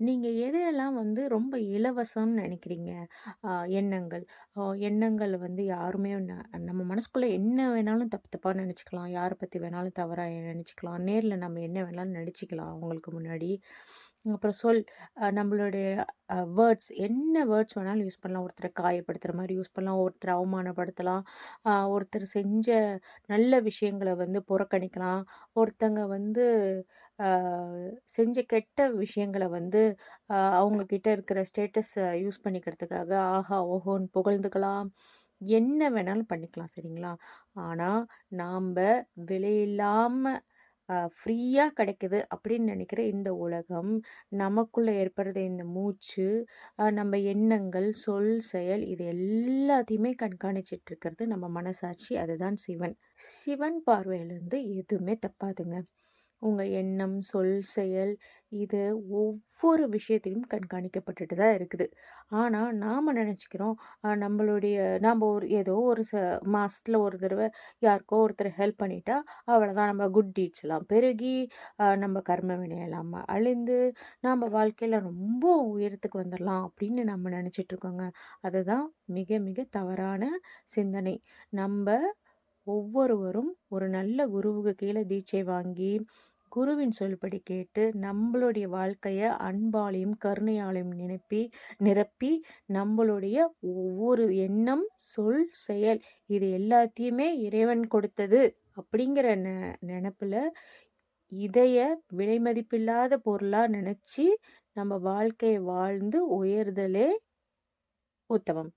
நீங்க எதையெல்லாம் வந்து ரொம்ப இலவசம்னு நினைக்கிறீங்க? அ எண்ணங்கள். எண்ணங்கள் வந்து யாருமே நம்ம மனசுக்குள்ள என்ன வேணாலும் தப்பு தப்பா நெனச்சுக்கலாம். யார பத்தி வேணாலும் தவறா நெனச்சுக்கலாம். நேர்ல நம்ம என்ன வேணாலும் நடிச்சுக்கலாம் அவங்களுக்கு முன்னாடி. அப்புறம் நம்மளுடைய வேர்ட்ஸ் என்ன வேர்ட்ஸ் வேணாலும் யூஸ் பண்ணலாம். ஒருத்தர காயப்படுத்துற மாரி யூஸ் பண்ணலாம். ஒருத்தர அவமானப்படுத்தலாம். ஒருத்தர் செஞ்ச நல்ல விஷயங்கள வந்து புறக்கணிக்கலாம். ஒருத்தங்க வந்து அ செஞ்ச கெட்ட விஷயங்கள வந்து அவங்க கிட்ட இருக்கிற ஸ்டேட்டஸ யூஸ் பண்ணிக்கிறதுக்காக ஆஹா, ஓஹோன்னு புகழ்ந்துக்கலாம். என்ன வேணாலும் பண்ணிக்கலாம் சரிங்களா? ஆனா, நாம்ப விலையில்லாம ஃப்ரீயா கிடைக்குது அப்படின்னு நினைக்கிற இந்த உலகம், நமக்குள்ள ஏற்படுற இந்த மூச்சு, நம்ம எண்ணங்கள், சொல், செயல் இது எல்லாத்தையுமே கண்காணிச்சிட்டு இருக்கிறது நம்ம மனசாட்சி. அதுதான் சிவன். சிவன் பார்வையிலிருந்து எதுவுமே தப்பாதுங்க. உங்க எண்ணம், சொல், செயல் இது ஒவ்வொரு விஷயத்திலும் கண்காணிக்கப்பட்டுட்டு தான் இருக்குது. ஆனா, நாம நெனச்சுக்கிறோம், நம்மளுடைய நாம ஏதோ ஒரு மாசத்துல ஒரு தடவ யாருக்கோ ஒருத்தர் ஹெல்ப் பண்ணிட்டா, அவ்வளதான் நம்ம குட் டீட்ஸ்லாம் பெருகி, நம்ம கர்ம வினையெல்லாம் அழிந்து, நம்ம வாழ்க்கையில ரொம்ப உயரத்துக்கு வந்துரலாம் அப்படின்னு நம்ம நெனச்சுட்ருக்கோங்க. அதுதான் மிக மிக தவறான சிந்தனை. நம்ப ஒவ்வொருவரும் ஒரு நல்ல குருவுக்கு கீழ தீட்சை வாங்கி, குருவின் சொல்படி கேட்டு, நம்பளுடைய வாழ்க்கைய அன்பாலயும், கருணையாலயும் நிரப்பி, நம்பளுடைய ஒவ்வொரு எண்ணம், சொல், செயல் இது எல்லாத்தையுமே இறைவன் கொடுத்தது அப்படிங்கிற நெனப்புல, இதைய விலைமதிப்பில்லாத பொருளா நெனச்சு, நம்ம வாழ்க்கைய வாழ்ந்து உயர்தலே உத்தமம்.